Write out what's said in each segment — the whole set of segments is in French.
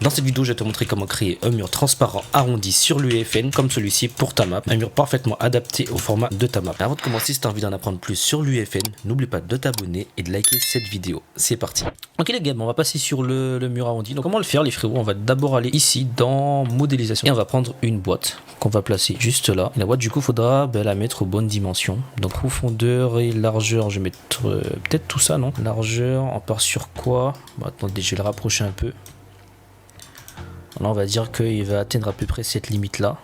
Dans cette vidéo, je vais te montrer comment créer un mur transparent arrondi sur l'UEFN comme celui-ci pour ta map, un mur parfaitement adapté au format de ta map. Avant de commencer, si tu as envie d'en apprendre plus sur l'UEFN, n'oublie pas de t'abonner et de liker cette vidéo. C'est parti. Ok les gars, on va passer sur le mur arrondi. Donc comment le faire les frérots? On va d'abord aller ici dans modélisation et on va prendre une boîte qu'on va placer juste là. Et la boîte du coup, faudra la mettre aux bonnes dimensions. Donc profondeur et largeur, je vais mettre peut-être tout ça, non? Largeur, on part sur quoi? Attendez, je vais le rapprocher un peu. Là on va dire qu'il va atteindre à peu près cette limite là.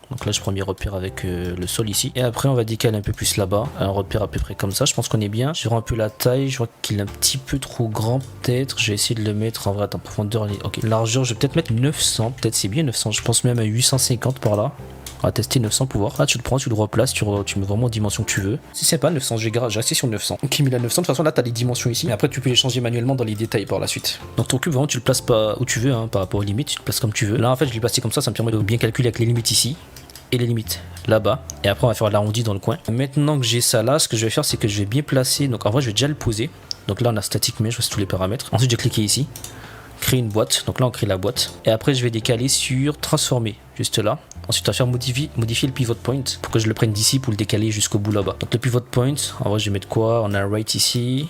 Donc là je prends mes repères avec le sol ici. Et après on va décaler un peu plus là-bas. Un repère à peu près comme ça. Je pense qu'on est bien. Je vois un peu la taille. Je vois qu'il est un petit peu trop grand peut-être. Je vais essayer de le mettre en vrai en profondeur. Ok, largeur je vais peut-être mettre 900. Peut-être c'est bien 900. Je pense même à 850 par là. On va tester 900 pouvoir. Là tu le prends, tu le replaces, tu mets vraiment aux dimensions que tu veux. Si c'est pas 900, j'ai resté sur 900. Ok, mais là 900, de toute façon là tu as les dimensions ici. Mais après tu peux les changer manuellement dans les détails par la suite. Donc ton cube vraiment tu le places pas où tu veux hein, par rapport aux limites, tu le places comme tu veux. Là en fait je l'ai placé comme ça me permet de bien calculer avec les limites ici. Et les limites là-bas. Et après on va faire l'arrondi dans le coin. Maintenant que j'ai ça là, ce que je vais faire c'est que je vais bien placer. Donc en vrai je vais déjà le poser. Donc là on a static mesh, je vois tous les paramètres. Ensuite je vais cliquer ici. Créer une boîte, donc là on crée la boîte et après je vais décaler sur transformer juste là. Ensuite on va faire modifier le pivot point pour que je le prenne d'ici pour le décaler jusqu'au bout là-bas. Donc le pivot point, en vrai je vais mettre quoi? On a un right ici.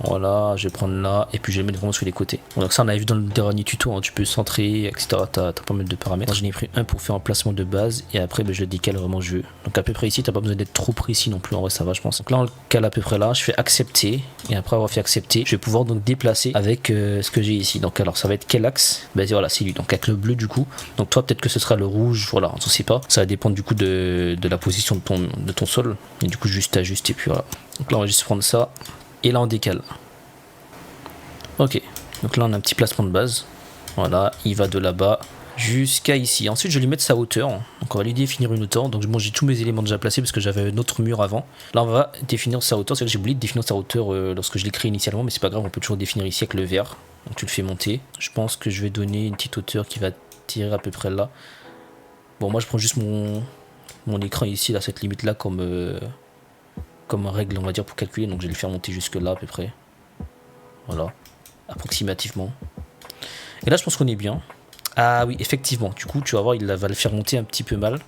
Voilà, je vais prendre là et puis je vais le mettre vraiment sur les côtés. Donc ça on a vu dans le dernier tuto, hein, tu peux centrer, etc. T'as pas mal de paramètres. Moi j'en ai pris un pour faire un placement de base et après je le décale vraiment je veux. Donc à peu près ici, t'as pas besoin d'être trop précis non plus, en vrai ça va je pense. Donc là on le cale à peu près là, je fais accepter et après avoir fait accepter, je vais pouvoir donc déplacer avec ce que j'ai ici. Donc alors ça va être quel axe? Voilà, c'est lui, donc avec le bleu du coup. Donc toi peut-être que ce sera le rouge, voilà, on ne sait pas. Ça va dépendre du coup de la position de ton sol. Et du coup juste ajuste et puis voilà. Donc là on va juste prendre ça. Et là on décale. Ok, donc là on a un petit placement de base. Voilà, il va de là-bas jusqu'à ici. Ensuite je vais lui mettre sa hauteur. Donc on va lui définir une hauteur. Donc moi j'ai tous mes éléments déjà placés parce que j'avais un autre mur avant. Là on va définir sa hauteur. C'est que j'ai oublié de définir sa hauteur lorsque je l'ai créé initialement. Mais c'est pas grave, on peut toujours définir ici avec le vert. Donc tu le fais monter. Je pense que je vais donner une petite hauteur qui va tirer à peu près là. Bon moi je prends juste mon écran ici, là, cette limite là comme règle on va dire pour calculer. Donc je vais le faire monter jusque là à peu près. Voilà, approximativement. Et là je pense qu'on est bien. Ah oui effectivement, du coup tu vas voir il va le faire monter un petit peu mal.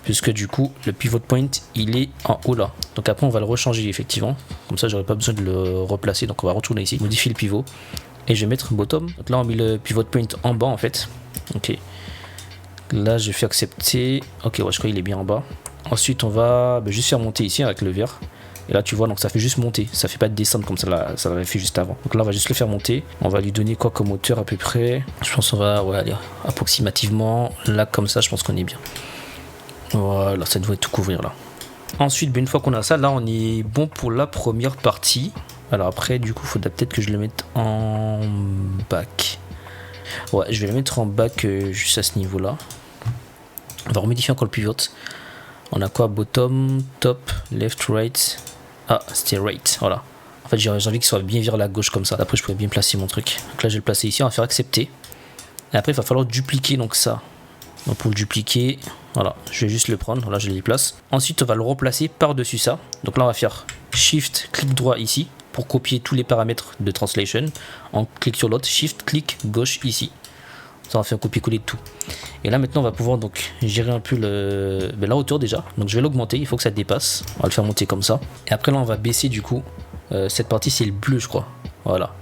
Puisque du coup le pivot point il est en haut là. Donc après on va le rechanger effectivement. Comme ça j'aurais pas besoin de le replacer. Donc on va retourner ici, modifier le pivot. Et je vais mettre bottom. Donc là on met le pivot point en bas en fait. Ok. Là je fais accepter. Ok ouais je crois qu'il est bien en bas. Ensuite on va juste faire monter ici avec le vert. Et là tu vois donc ça fait juste monter, ça fait pas de descendre comme ça l'avait fait juste avant. Donc là on va juste le faire monter, on va lui donner quoi comme hauteur à peu près. Je pense qu'on va aller approximativement là comme ça, je pense qu'on est bien. Voilà, ça devrait tout couvrir là. Ensuite une fois qu'on a ça, là on est bon pour la première partie. Alors après du coup il faudra peut-être que je le mette en back. Ouais je vais le mettre en back juste à ce niveau là. On va remodifier encore le pivot. On a quoi? Bottom, top, left, right. Ah, c'était right, voilà. En fait, j'ai envie qu'il soit bien vers la gauche comme ça. Après, je pourrais bien placer mon truc. Donc là, je vais le placer ici. On va faire accepter. Et après, il va falloir dupliquer donc ça. Donc pour le dupliquer, voilà, je vais juste le prendre. Là, je le déplace. Ensuite, on va le replacer par-dessus ça. Donc là, on va faire Shift, clic droit ici pour copier tous les paramètres de translation. On clique sur l'autre, Shift, clic gauche ici. Ça va faire un copier-coller de tout. Et là maintenant on va pouvoir donc gérer un peu la hauteur déjà. Donc je vais l'augmenter, il faut que ça dépasse. On va le faire monter comme ça. Et après là on va baisser du coup. Cette partie c'est le bleu je crois. Voilà.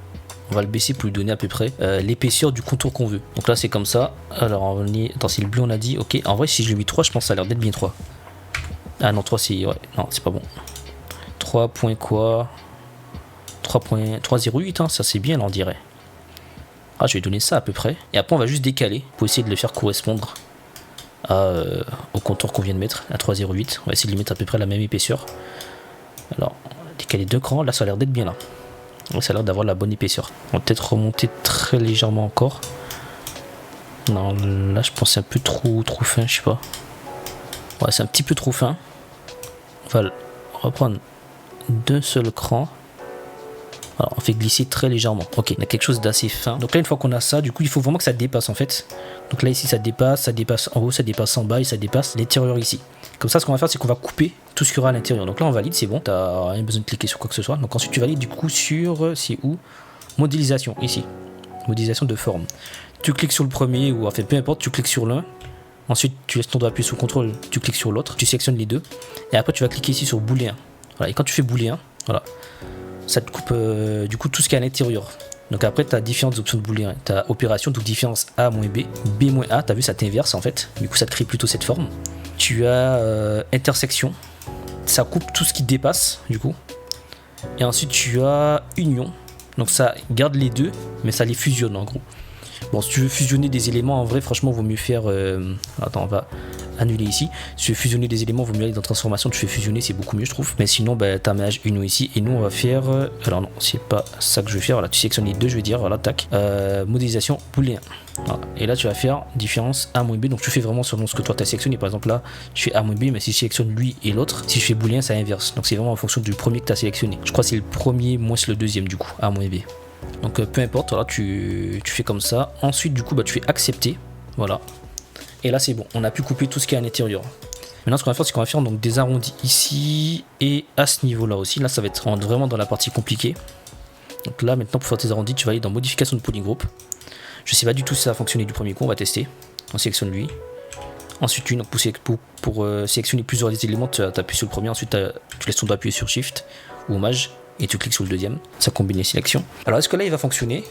On va le baisser pour lui donner à peu près l'épaisseur du contour qu'on veut. Donc là c'est comme ça. Alors on va venir. Attends, c'est le bleu on a dit. Ok. En vrai si je lui mets 3 je pense que ça a l'air d'être bien 3. Ah non 3 c'est. Ouais. Non c'est pas bon. 3 points quoi 3.308 hein, ça c'est bien là on dirait. Ah, je vais donner ça à peu près. Et après, on va juste décaler pour essayer de le faire correspondre au contour qu'on vient de mettre, à 3,08. On va essayer de lui mettre à peu près la même épaisseur. Alors, décaler 2 crans. Là, ça a l'air d'être bien là. Là, ça a l'air d'avoir la bonne épaisseur. On va peut-être remonter très légèrement encore. Non, là, je pense que c'est un peu trop fin, je sais pas. Ouais, c'est un petit peu trop fin. On va reprendre d'un seul cran. Alors, on fait glisser très légèrement. Ok, on a quelque chose d'assez fin. Donc là, une fois qu'on a ça, du coup, il faut vraiment que ça dépasse en fait. Donc là, ici, ça dépasse en haut, ça dépasse en bas et ça dépasse l'intérieur ici. Comme ça, ce qu'on va faire, c'est qu'on va couper tout ce qu'il y aura à l'intérieur. Donc là, on valide, c'est bon. T'as rien besoin de cliquer sur quoi que ce soit. Donc ensuite, tu valides du coup sur, c'est où? Modélisation, ici. Modélisation de forme. tu cliques sur le premier, ou en fait peu importe, tu cliques sur l'un. Ensuite, tu laisses ton doigt appuyer sur contrôle, tu cliques sur l'autre, tu sélectionnes les deux. Et après, tu vas cliquer ici sur booléen. Voilà. Et quand tu fais booléen, voilà, ça te coupe du coup tout ce qui est à l'intérieur. Donc après, tu as différentes options de booléen. Tu as opération, donc différence A moins B, B moins A, tu as vu, ça t'inverse en fait. Du coup, ça te crée plutôt cette forme. Tu as intersection, ça coupe tout ce qui dépasse du coup. Et ensuite, tu as union, donc ça garde les deux, mais ça les fusionne en gros. Bon, si tu veux fusionner des éléments, en vrai, franchement, vaut mieux faire... Attends, on va annuler ici. Si tu veux fusionner des éléments, vaut mieux aller dans transformation, tu fais fusionner, c'est beaucoup mieux, je trouve. Mais sinon, bah, tu as ménage union ici. Et nous, on va faire... Alors non, c'est pas ça que je vais faire. Voilà, tu sélectionnes les deux, je vais dire. Voilà, tac. Modélisation booléen. Voilà. Et là, tu vas faire différence A-B. Donc, tu fais vraiment selon ce que toi, tu as sélectionné. Par exemple, là, je fais A-B, mais si je sélectionne lui et l'autre, si je fais booléen, ça inverse. Donc, c'est vraiment en fonction du premier que tu as sélectionné. Je crois que c'est le premier moins le deuxième, du coup, A-B. Donc peu importe, voilà, tu fais comme ça. Ensuite, du coup, bah, tu fais accepter. Voilà. Et là, c'est bon. On a pu couper tout ce qui est à l'intérieur. Maintenant, ce qu'on va faire, c'est qu'on va faire donc, des arrondis ici et à ce niveau-là aussi. Là, ça va être vraiment dans la partie compliquée. Donc là, maintenant, pour faire tes arrondis, tu vas aller dans modification de polygroupe. Je sais pas du tout si ça va fonctionner du premier coup. On va tester. On sélectionne lui. Ensuite, lui, donc, pour sélectionner plusieurs des éléments, tu appuies sur le premier. Ensuite, tu laisses ton doigt appuyer sur Shift ou Maj. Et tu cliques sur le deuxième, ça combine les sélections. Alors est-ce que là il va fonctionner?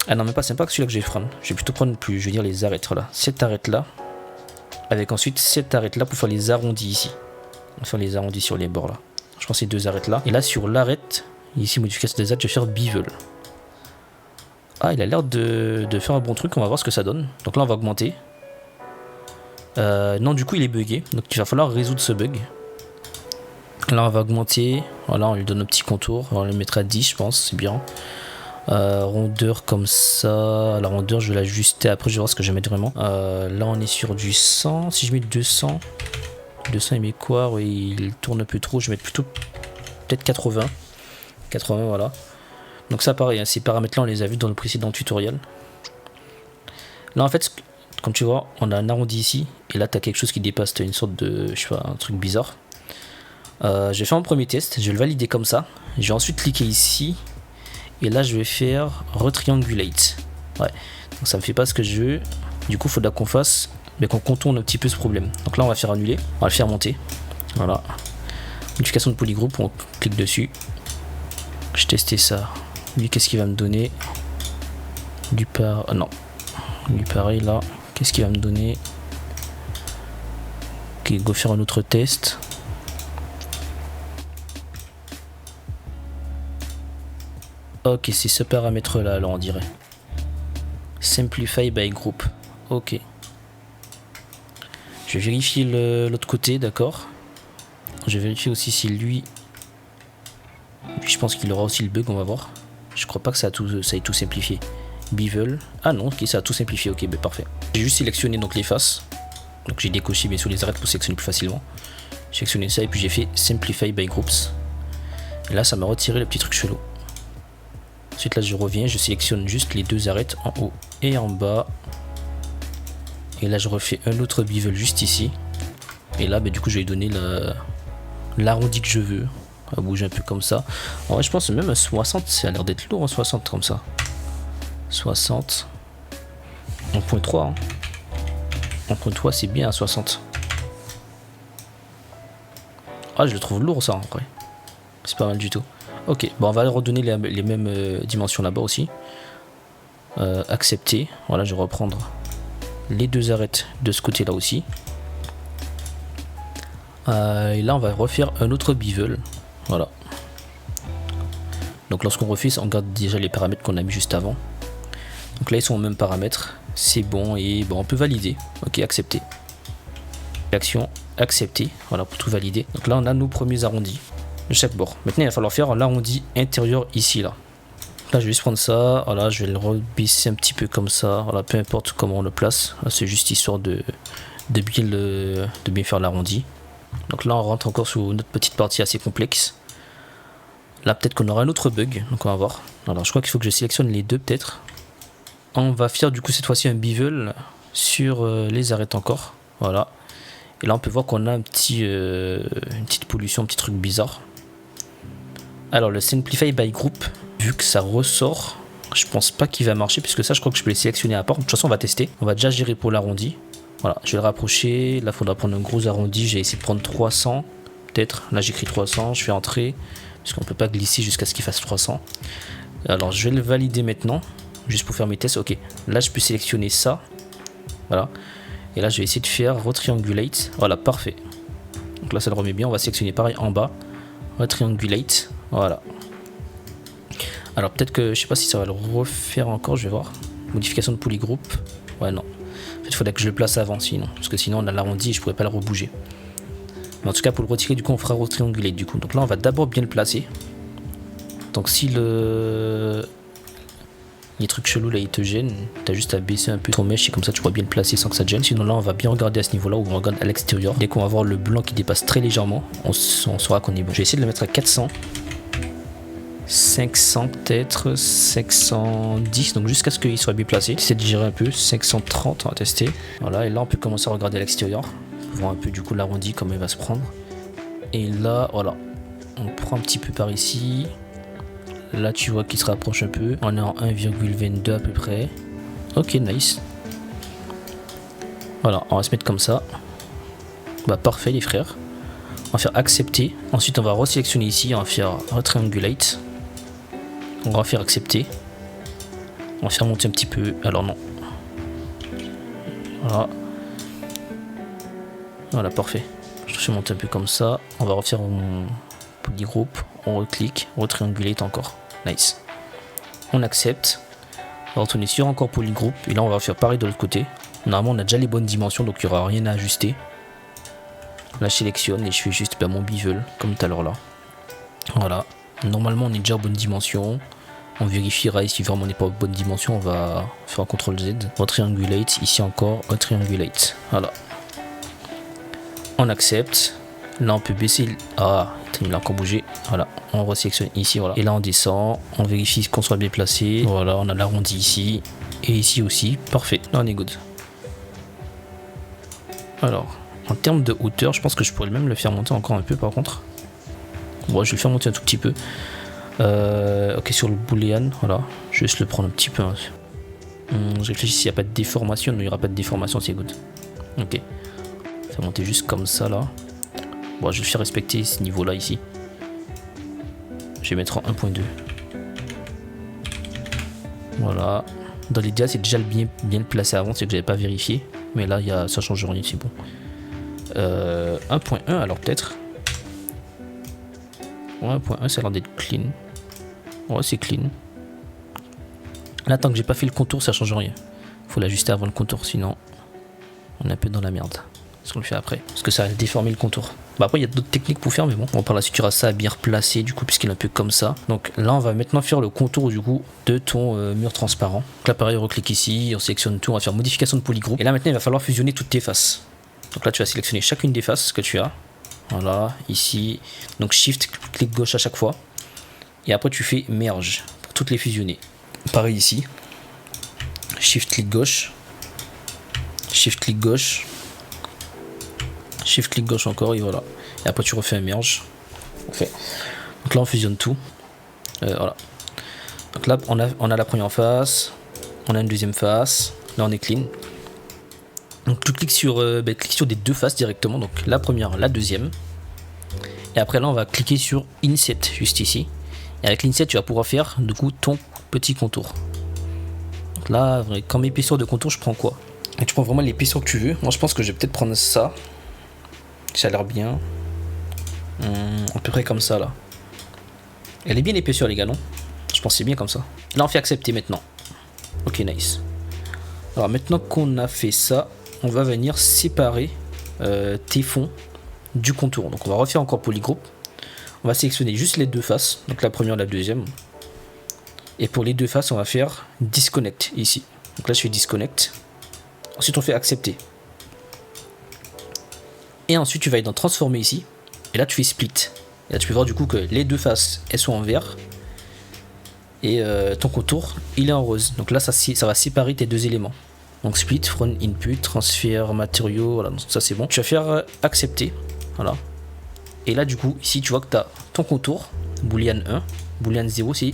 Ah non, même pas, c'est pas que celui-là que je vais prendre. Je vais plutôt prendre plus, je vais dire les arêtes, voilà. Cette arête là, avec ensuite cette arête là pour faire les arrondis ici. On va faire les arrondis sur les bords là. Je prends ces deux arêtes là. Et là sur l'arête, ici modification des arêtes, je vais faire bevel. Ah, il a l'air de faire un bon truc, on va voir ce que ça donne. Donc là on va augmenter. Non, du coup il est bugué, donc il va falloir résoudre ce bug. Là on va augmenter, voilà, on lui donne un petit contour, on le mettra à 10 je pense, c'est bien. Rondeur comme ça, la rondeur je vais l'ajuster après, je vais voir ce que je vais mettre vraiment. Là on est sur du 100, si je mets 200 il met quoi? Oui, il tourne un peu trop, je vais mettre plutôt peut-être 80 voilà. Donc ça pareil, hein, ces paramètres là on les a vus dans le précédent tutoriel. Là en fait, comme tu vois, on a un arrondi ici, et là tu as quelque chose qui dépasse, tu as une sorte de, je sais pas, un truc bizarre. Je vais faire un premier test, je vais le valider comme ça. Je vais ensuite cliquer ici. Et là je vais faire retriangulate. Ouais, donc ça me fait pas ce que je veux. Du coup il faudra qu'on fasse, mais qu'on contourne un petit peu ce problème. Donc là on va faire annuler, on va le faire monter. Voilà. Modification de polygroupe, on clique dessus. Je testais ça. Lui qu'est-ce qu'il va me donner? Du par... non. Lui pareil là. Qu'est-ce qu'il va me donner? Ok, go faire un autre test. Ok, c'est ce paramètre là, alors on dirait. Simplify by group. Ok. Je vais vérifier l'autre côté, d'accord. Je vais vérifier aussi si lui... je pense qu'il aura aussi le bug, on va voir. Je crois pas que ça ait tout simplifié. Bevel. Ah non, ok, ça a tout simplifié, ok, ben parfait. J'ai juste sélectionné donc les faces. Donc j'ai décoché bien sûr les arêtes pour sélectionner plus facilement. J'ai sélectionné ça et puis j'ai fait Simplify by groups. Et là ça m'a retiré le petit truc chelou. Ensuite là je reviens, je sélectionne juste les deux arêtes en haut et en bas. Et là je refais un autre bevel juste ici. Et là bah, du coup je vais donner l'arrondi que je veux. On va bouger un peu comme ça. En vrai je pense même à 60, ça a l'air d'être lourd en 60 comme ça. 60. 1.3 hein. 1.3 c'est bien à 60. Ah je le trouve lourd ça en vrai. C'est pas mal du tout. Ok, bon on va redonner les mêmes dimensions là-bas aussi. Accepter. Voilà, je vais reprendre les deux arêtes de ce côté-là aussi. Et là, on va refaire un autre bevel. Voilà. Donc lorsqu'on refait, on garde déjà les paramètres qu'on a mis juste avant. Donc là, ils sont aux mêmes paramètres. C'est bon et bon, on peut valider. Ok, accepter. Action, accepter. Voilà, pour tout valider. Donc là, on a nos premiers arrondis de chaque bord. Maintenant il va falloir faire l'arrondi intérieur ici là. Là je vais juste prendre ça, voilà, je vais le rebaisser un petit peu comme ça, voilà, peu importe comment on le place, c'est juste histoire de bien faire l'arrondi. Donc là on rentre encore sur notre petite partie assez complexe. Là peut-être qu'on aura un autre bug, donc on va voir. Alors je crois qu'il faut que je sélectionne les deux peut-être. On va faire du coup cette fois-ci un bevel sur les arêtes encore, voilà. Et là on peut voir qu'on a une petite pollution, un petit truc bizarre. Alors le Simplify by Group, vu que ça ressort, Je pense pas qu'il va marcher puisque ça je crois que je peux les sélectionner à part. De toute façon on va tester. On va déjà gérer pour l'arrondi. Voilà, je vais le rapprocher. Là il faudra prendre un gros arrondi. J'ai essayé de prendre 300 peut-être. Là j'écris 300. Je fais entrer puisqu'on peut pas glisser jusqu'à ce qu'il fasse 300. Alors je vais le valider maintenant. Juste pour faire mes tests. Ok, là je peux sélectionner ça. Voilà. Et là je vais essayer de faire retriangulate. Voilà, parfait. Donc là ça le remet bien. On va sélectionner pareil en bas. Retriangulate. Voilà. Alors peut-être que je sais pas si ça va le refaire encore, je vais voir. Modification de polygroupe. Ouais non. En fait il faudrait que je le place avant sinon. Parce que sinon on a l'arrondi et je pourrais pas le rebouger. Mais en tout cas pour le retirer du coup on fera retrianguler du coup. Donc là on va d'abord bien le placer. Donc si les trucs chelous là ils te gênent, t'as juste à baisser un peu ton mesh et comme ça tu pourras bien le placer sans que ça te gêne. Sinon là on va bien regarder à ce niveau là où on regarde à l'extérieur. Dès qu'on va voir le blanc qui dépasse très légèrement, on saura qu'on est bon. Je vais essayer de le mettre à 400. 500 peut-être, 510, donc jusqu'à ce qu'il soit bien placé. J'essaie de gérer un peu, 530, on va tester. Voilà, et là on peut commencer à regarder à l'extérieur, voir un peu du coup l'arrondi, comment il va se prendre. Et là, voilà, on prend un petit peu par ici. Là tu vois qu'il se rapproche un peu, on est en 1,22 à peu près. Ok, nice. Voilà, on va se mettre comme ça. Bah parfait les frères. On va faire accepter, ensuite on va resélectionner ici, on va faire retriangulate. On va faire accepter. On va faire monter un petit peu. Alors non. Voilà. Voilà, parfait. Je fais monter un peu comme ça. On va refaire mon polygroupe. On reclique. Retriangulate encore. Nice. On accepte. On va retourner sur encore polygroupe. Et là, on va faire pareil de l'autre côté. Normalement, on a déjà les bonnes dimensions. Donc, il n'y aura rien à ajuster. Là, je sélectionne et je fais juste mon bevel. Comme tout à l'heure là. Voilà. Normalement on est déjà en bonne dimension. On vérifiera et si vraiment on n'est pas en bonne dimension, on va faire un CTRL Z. Retriangulate, ici encore, retriangulate. Voilà. On accepte. Là on peut baisser. Ah, il a encore bougé. Voilà. On resélectionne ici, voilà. Et là on descend. On vérifie qu'on soit bien placé. Voilà, on a l'arrondi ici. Et ici aussi. Parfait. Là on est good. Alors, en termes de hauteur, je pense que je pourrais même le faire monter encore un peu par contre. Bon, je vais le faire monter un tout petit peu. Ok, sur le boolean, voilà. Je vais juste le prendre un petit peu. Hein. Je réfléchis s'il n'y a pas de déformation. Non, il n'y aura pas de déformation, c'est good. Ok. Faire monter juste comme ça là. Bon, je vais faire respecter ce niveau là ici. Je vais mettre en 1.2. Voilà. Dans l'idéal, c'est déjà bien le placer avant, c'est que j'avais pas vérifié. Mais là, ça change rien, c'est bon. 1.1 alors peut-être. Ouais, 1.1 ça a l'air d'être clean. Ouais, c'est clean. Là, tant que j'ai pas fait le contour, ça change rien. Faut l'ajuster avant le contour, sinon on est un peu dans la merde. Si on le fait après, parce que ça va déformer le contour. Bah après, il y a d'autres techniques pour faire, mais bon, par la suite, tu auras ça à bien replacer, du coup, puisqu'il est un peu comme ça. Donc là, on va maintenant faire le contour, du coup, de ton mur transparent. Donc là, pareil, on reclique ici, on sélectionne tout, on va faire modification de polygroupe. Et là, maintenant, il va falloir fusionner toutes tes faces. Donc là, tu vas sélectionner chacune des faces que tu as. Voilà, ici. Donc Shift, clic gauche à chaque fois. Et après, tu fais merge pour toutes les fusionner. Pareil ici. Shift, clic gauche. Shift, clic gauche. Shift, clic gauche encore. Et voilà. Et après, tu refais un merge. Okay. Donc là, on fusionne tout. Voilà. Donc là, on a la première face. On a une deuxième face. Là, on est clean. Donc tu cliques sur des deux faces directement, donc la première, la deuxième. Et après là on va cliquer sur Inset juste ici. Et avec l'Inset tu vas pouvoir faire du coup ton petit contour. Donc là, comme épaisseur de contour, je prends quoi? Et tu prends vraiment l'épaisseur que tu veux. Moi je pense que je vais peut-être prendre ça. Ça a l'air bien. À peu près comme ça là. Elle est bien l'épaisseur les gars, non? Je pense que c'est bien comme ça. Là on fait accepter maintenant. Ok, nice. Alors maintenant qu'on a fait ça, on va venir séparer tes fonds du contour. Donc on va refaire encore polygroupe. On va sélectionner juste les deux faces, donc la première, la deuxième. Et pour les deux faces, on va faire disconnect ici. Donc là je fais disconnect. Ensuite on fait accepter. Et ensuite tu vas aller dans transformer ici. Et là tu fais split. Et là tu peux voir du coup que les deux faces elles sont en vert. Et ton contour il est en rose. Donc là ça va séparer tes deux éléments. Donc split, from input, transfert matériaux, voilà, donc ça c'est bon. Tu vas faire accepter, voilà. Et là du coup, ici tu vois que tu as ton contour, boolean 1, boolean 0 c'est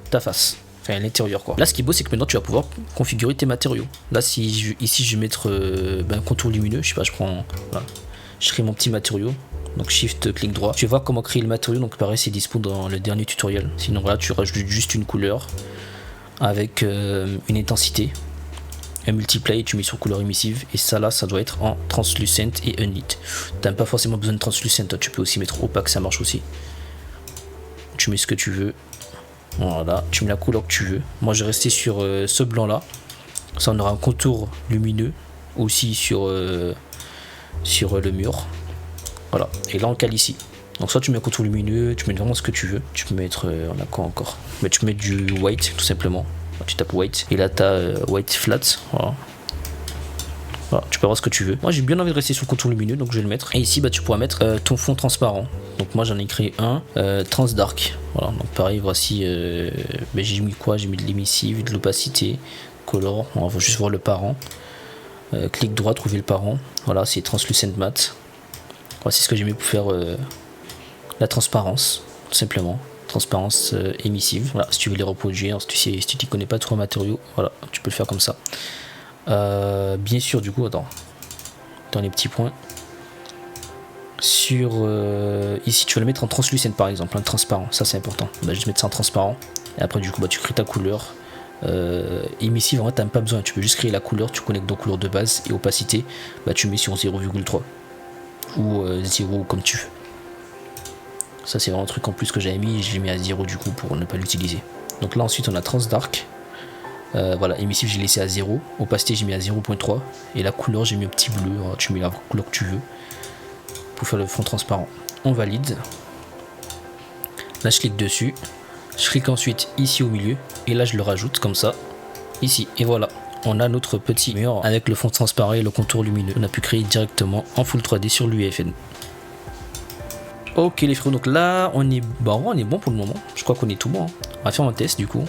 ta face. enfin à l'intérieur quoi. Là ce qui est beau c'est que maintenant tu vas pouvoir configurer tes matériaux. Là si ici je vais mettre un contour lumineux, je sais pas, je prends, voilà, je crée mon petit matériau. Donc shift clic droit, tu vas voir comment créer le matériau, donc pareil c'est dispo dans le dernier tutoriel. Sinon là tu rajoutes juste une couleur avec une intensité, un multiply et tu mets sur couleur émissive, et ça là ça doit être en translucent et unlit. T'as pas forcément besoin de translucent, tu peux aussi mettre opaque, ça marche aussi. Tu mets ce que tu veux, voilà, tu mets la couleur que tu veux. Moi je vais rester sur ce blanc là, ça on aura un contour lumineux aussi sur le mur. Voilà, et là on cale ici. Donc soit tu mets un contour lumineux, tu mets vraiment ce que tu veux. Tu peux mettre, on a quoi encore? Mais tu peux mettre du white tout simplement. Tu tapes white et là tu as white flat. Voilà. Voilà, tu peux voir ce que tu veux. Moi j'ai bien envie de rester sur le contour lumineux, donc je vais le mettre. Et ici bah, tu pourras mettre ton fond transparent. Donc moi j'en ai créé un trans dark. Voilà, donc pareil, voici. Bah, j'ai mis quoi? J'ai mis de l'émissive, de l'opacité, color. On va juste voir le parent. Clic droit, trouver le parent. Voilà, c'est translucent matte. Voici ce que j'ai mis pour faire la transparence, tout simplement. Transparence émissive. Voilà, si tu veux les reproduire, si tu t'y connais pas trop en matériaux, voilà, tu peux le faire comme ça. Bien sûr, du coup, attends, dans les petits points. Sur ici, tu vas le mettre en translucent par exemple, en transparent. Ça, c'est important. Bah, juste mettre ça en transparent. Et après, du coup, bah, tu crées ta couleur. Émissive, en vrai, t'as même pas besoin. Tu peux juste créer la couleur. Tu connectes dans couleur de base et opacité. Bah, tu mets sur 0,3 ou 0 comme tu veux. Ça, c'est vraiment un truc en plus que j'avais mis. Je l'ai mis à 0 du coup pour ne pas l'utiliser. Donc là, ensuite, on a trans dark. Voilà, émissif j'ai laissé à 0, opacité j'ai mis à 0.3 et la couleur j'ai mis un petit bleu, alors, tu mets la couleur que tu veux pour faire le fond transparent. On valide, là je clique dessus, je clique ensuite ici au milieu et là je le rajoute comme ça ici, et voilà, on a notre petit mur avec le fond transparent et le contour lumineux. On a pu créer directement en full 3D sur l'UEFN. Ok les frérots, donc là on est bon pour le moment, je crois qu'on est tout bon, hein. On va faire un test du coup.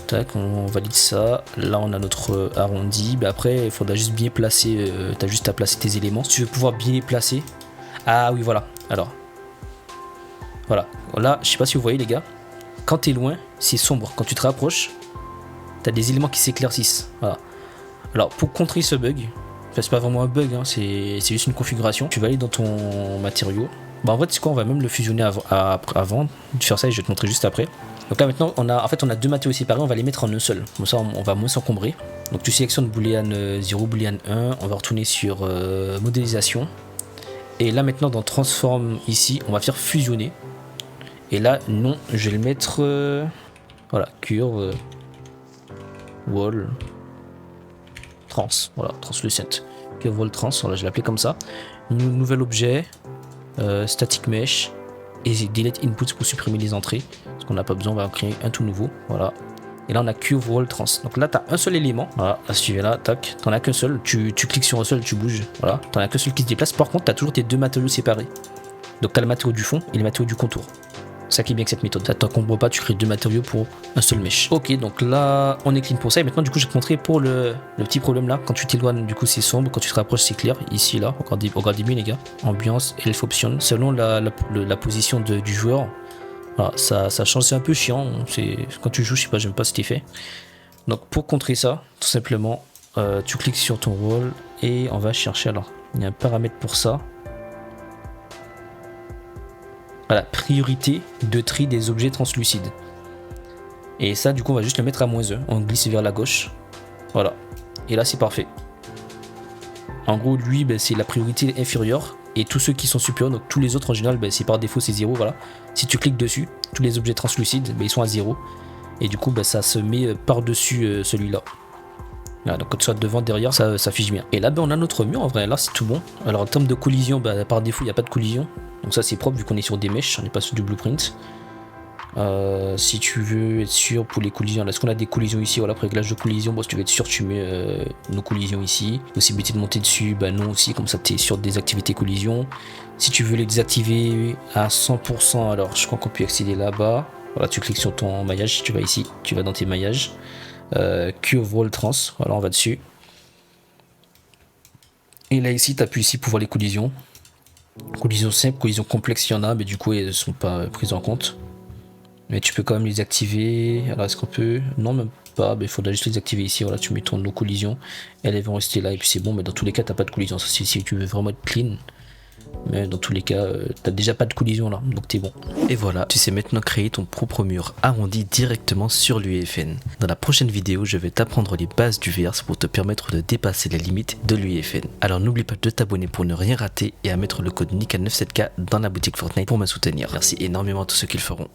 Tac, on valide ça. Là on a notre arrondi. Bah après il faudra juste bien placer, t'as juste à placer tes éléments. Si tu veux pouvoir bien les placer. Ah oui voilà. Alors voilà. Là je sais pas si vous voyez les gars. Quand t'es loin c'est sombre. Quand tu te rapproches t'as des éléments qui s'éclaircissent. Voilà. Alors pour contrer ce bug, enfin, c'est pas vraiment un bug, hein, c'est juste une configuration. Tu vas aller dans ton matériau. Bah en fait c'est quoi, on va même le fusionner avant de faire ça et je vais te montrer juste après. Donc là maintenant on a deux matériaux séparés, on va les mettre en un seul. Comme ça on va moins s'encombrer. Donc tu sélectionnes boolean 0, boolean 1, on va retourner sur modélisation. Et là maintenant dans transform ici, on va faire fusionner. Et là non, je vais le mettre voilà, curve wall trans, voilà, translucent. Curve wall trans, voilà, je l'ai appelé comme ça. Nouvel objet, static mesh. Et delete inputs pour supprimer les entrées, parce qu'on n'a pas besoin, on va en créer un tout nouveau, voilà. Et là on a curve wall trans, donc là tu as un seul élément, voilà, là si tu viens là, tac, t'en as qu'un seul, tu cliques sur un seul, tu bouges, voilà, t'en as qu'un seul qui se déplace. Par contre tu as toujours tes deux matériaux séparés, donc tu as le matériau du fond et le matériau du contour. Ça qui est bien avec cette méthode, t'encombres pas, tu crées deux matériaux pour un seul mesh. Ok, donc là on est clean pour ça, et maintenant du coup je vais te montrer pour le petit problème là. Quand tu t'éloignes du coup c'est sombre, quand tu te rapproches c'est clair. Ici là, regardez bien les gars, ambiance, elf option, selon la position du joueur. Voilà, ça change, c'est un peu chiant, quand tu joues, je sais pas, j'aime pas cet effet. Donc pour contrer ça, tout simplement, tu cliques sur ton rôle et on va chercher, alors il y a un paramètre pour ça. Voilà, priorité de tri des objets translucides. Et ça, du coup, on va juste le mettre à -1. On glisse vers la gauche. Voilà. Et là, c'est parfait. En gros, lui, ben, c'est la priorité inférieure. Et tous ceux qui sont supérieurs, donc tous les autres en général, ben, c'est par défaut, c'est 0. Voilà. Si tu cliques dessus, tous les objets translucides, ben, ils sont à 0. Et du coup, ben, ça se met par-dessus celui-là. Voilà, donc quand tu sois devant, derrière, ça fiche bien. Et là, ben, on a notre mur, en vrai. Là, c'est tout bon. Alors, en termes de collision, ben, par défaut, il n'y a pas de collision. Donc ça c'est propre vu qu'on est sur des mèches, on n'est pas sur du blueprint. Si tu veux être sûr pour les collisions, est-ce qu'on a des collisions ici? Voilà, pour réglage de collision, bon, si tu veux être sûr, tu mets nos collisions ici. Possibilité de monter dessus, bah non aussi, comme ça tu es sûr de désactiver tes collisions. Si tu veux les désactiver à 100%, alors je crois qu'on peut accéder là-bas. Voilà, tu cliques sur ton maillage, tu vas ici, tu vas dans tes maillages. Curve wall trans, voilà, on va dessus. Et là ici, tu appuies ici pour voir les collisions. Collisions simples, collisions complexes, il y en a, mais du coup elles ne sont pas prises en compte. Mais tu peux quand même les activer. Alors est-ce qu'on peut? Non, même pas. Mais il faudra juste les activer ici. Voilà, tu mets ton no collision. Elles vont rester là et puis c'est bon. Mais dans tous les cas, t'as pas de collision. Ça, c'est si tu veux vraiment être clean. Mais dans tous les cas, t'as déjà pas de collision là, donc t'es bon. Et voilà, tu sais maintenant créer ton propre mur arrondi directement sur l'UEFN. Dans la prochaine vidéo, je vais t'apprendre les bases du VRS pour te permettre de dépasser les limites de l'UEFN. Alors n'oublie pas de t'abonner pour ne rien rater et à mettre le code NICA97K dans la boutique Fortnite pour me soutenir. Merci énormément à tous ceux qui le feront.